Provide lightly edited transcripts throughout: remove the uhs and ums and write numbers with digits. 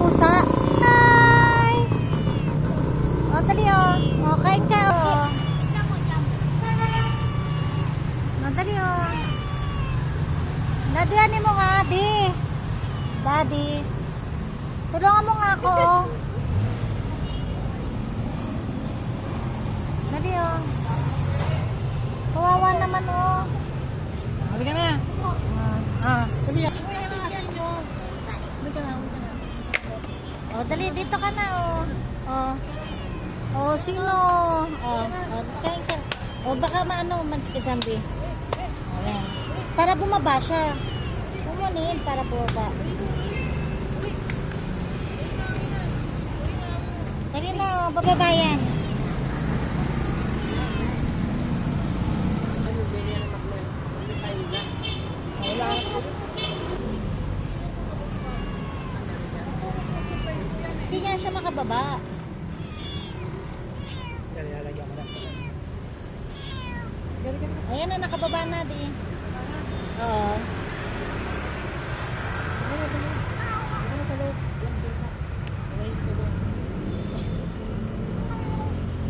Pusa. Hi! O, dali o. O, kain ka o. O, dali o. Daddy, ano mo nga, Di? Daddy. Tulungan mo nga ako o. Dali o. Kawawa naman o. Halika na. Dali ka. O, dali, dito ka na o. O, sino? O, kain ka. O, baka maano, manis ka dyan, Di. O, yan. Para bumaba siya. Pumunin para bumaba. Dali na o, bababa yan. Hindi nga siya makababa. Ayan na, nakababa na, Di. Oo.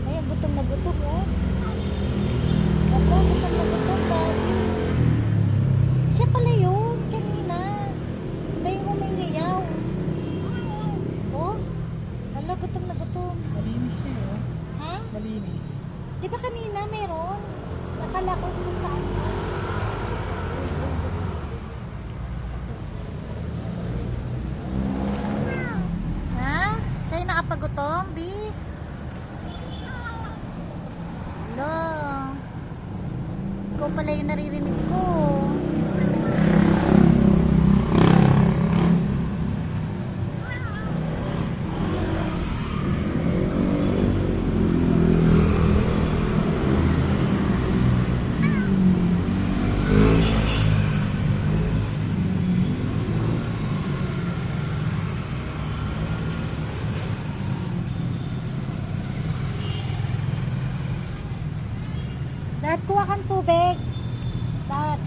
Ayan, gutom na gutom, oh. Ako, gutom na gutom, Daddy. Siya pala yun, kanina. Dahil umingiyaw. Oh, hala, gutom na gutom. Malinis niya yun. Ha? Malinis. Di ba kanina meron? Nakala ko kung saan. Ha? Kayo nakapagutom, Bi? Hello. Ikaw pala yung naririnig ko. Dad, kuha kang tubig. Dad.